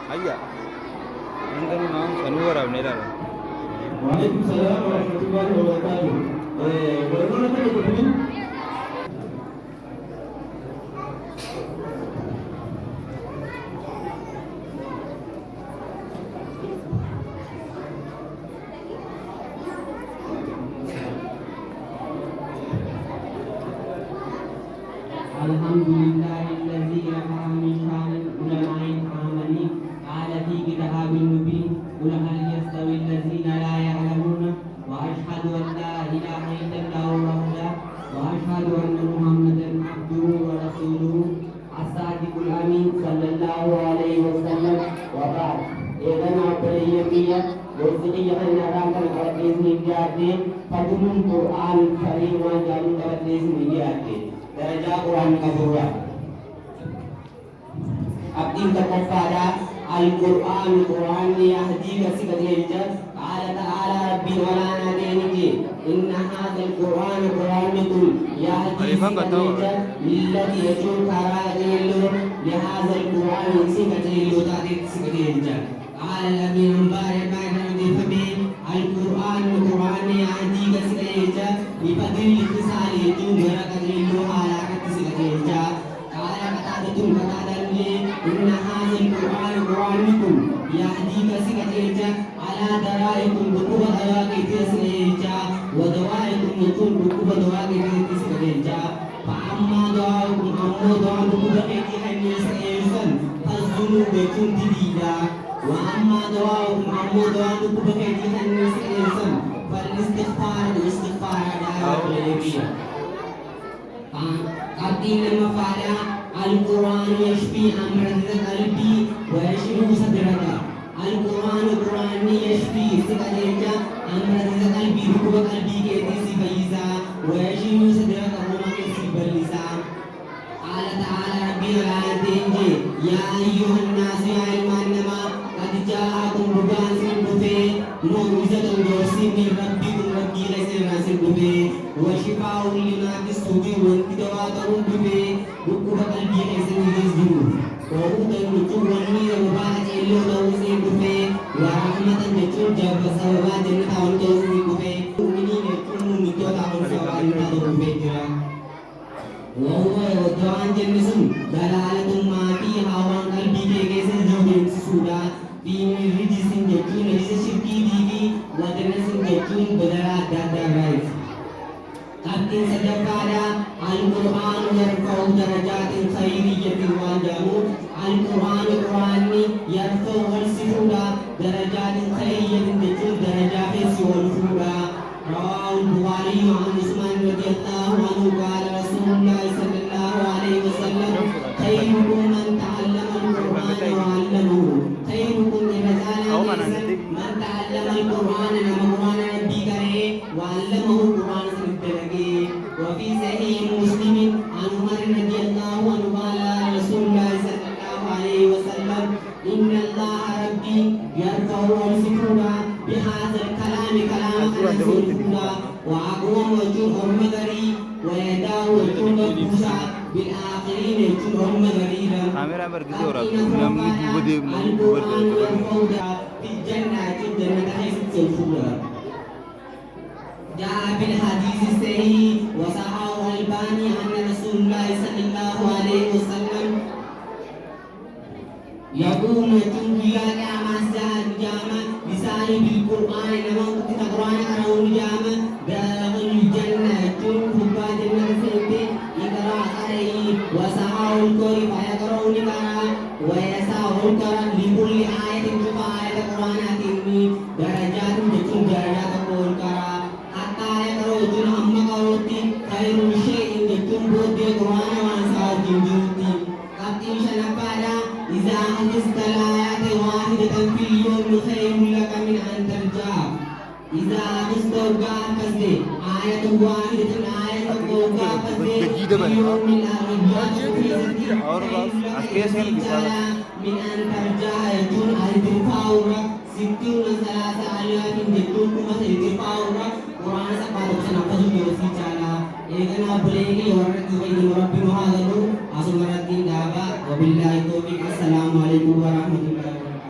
Ayya. Anda ni naam Sanuwar abnera. Waalaikumsalam warahmatullahi wabarakatuh. Bagaimana tadi Pak? Alhamdulillahilladzi rafa'a min sya'anil ulama'il amali ala fi kitabil mubin qul hal yastawi allazina la ya'lamuna wa ashhadu an la ilaha illallah wahdahu wa ashhadu anna muhammadan abduhu wa rasuluhu as-sadiqul amin sallallahu alaihi wasallam wa ba'd. Idan apriyamiya Wasiqiyah narangkan karakteris media Fadulul Quran Karim wa jalur karakteris media Darajah Quran Kabura Abdi kepada Al-Quran Quran yahdi kasih Qala ta'ala Rabbi wala nadiniki Inna hadhal Quran Quranikul yahdi lillati yajur karadillu lihadhal Quran sikadillu tadik sikadillu Qala Nabi Mubarak Al-Quran Quran yahdi kasih bifadil kisali jumara kadillu halakat sikadillu Qala katadatun katadalli Inna hadhal Quran Quranikum yahdi kasih ala daraikum bukuba dawaki tisleja wa dawaikum yutun bukuba dawaki tisleja fa amma dawaikum ammo dawan bukuba eki hanni sayyisan tazunu betun didida wa amma dawaikum ammo dawan bukuba eki hanni sayyisan fal istighfar ada lebiya artinya mafada Al-Quran yashfi amran qalbi wa yashru sadraka Al-Quran Quran yashfi sikaleja amran qalbi rukuba qalbi ke disi bayza wa yashru sadraka huma ke sibalisa Qala ta'ala rabbi alatinji ya ayyuhan nas ya ilmanama qad ja'akum burhanun bufe mu'jizatun min rabbikum rabbi laysa nasil bufe wa shifaa'un lima fis sudur wa tidawatun bufe rukuba qalbi ke sibalisa وهدى النجوم والنير مبارك إلو توسي كفي ورحمة النجوم جاب سببات جنة والتوسي كفي مؤمنين يكون مجوطة والسوال نتو كفي جرا وهو يودوان جنسون دلالة ما في هوان قلبي كيسن جوجين سسودا في رجس جتون رجس شركي بيبي ودنس جتون بدرا دادا رايس Arti sederhana Al-Quran yarfa'u darajatin khairiyyatin wa jamu Al-Quran Qurani yarfa'u al-sifura darajatin khairiyyatin jechun darajah wal fura Rawahu Bukhari wa Muslim radhiyallahu anhu qala Rasulullah sallallahu alaihi wasallam khairukum man ta'allama al-Quran wa 'allamahu khairukum man ta'allama al-Quran wa nabi kare wa 'allamahu Quran وفي صحيح مسلم عن عمر رضي الله عنه قال رسول الله صلى الله عليه وسلم إن الله ربي يرفع السكونا بهذا الكلام كلام رسولنا وأقوم وجوه المدري ويداه وجوه البوسع بالآخرين وجوه المدري القرآن يرفع في الجنة حيث تلفونا جاء بالحديث الصحيح وصححه الألباني أن رسول الله صلى الله عليه وسلم يقوم تنبيا مسجد جامع بسال بالقرآن نما كتب القرآن كرون جامع داخل الجنة تنبى جنة سنتي يقرأ عليه وصححه القرآن فيقرأون كرا ويسعه القرآن لكل آية شوف آية القرآن تنمي درجات جتون درجات القرآن كرا rojul amma kawti khairu shay'in yatumbu bi qur'ana wa sa'atin juti qatin shanapada idza hadista ayati wahidatan fil yawm khairun laka min an tarja idza hadista qasdi ayatu wahidatan ayatu qasdi min al-arjah और बस कैसे min an tarja yatun al-dirfaura sittuna salasa aliyatin jatun kuma al-dirfaura Quran sabda sana fajr yosi cala egana bulegi orang tuai murabbi muhadaru asmarat din daba wabillahi taufiq assalamu alaikum warahmatullahi wabarakatuh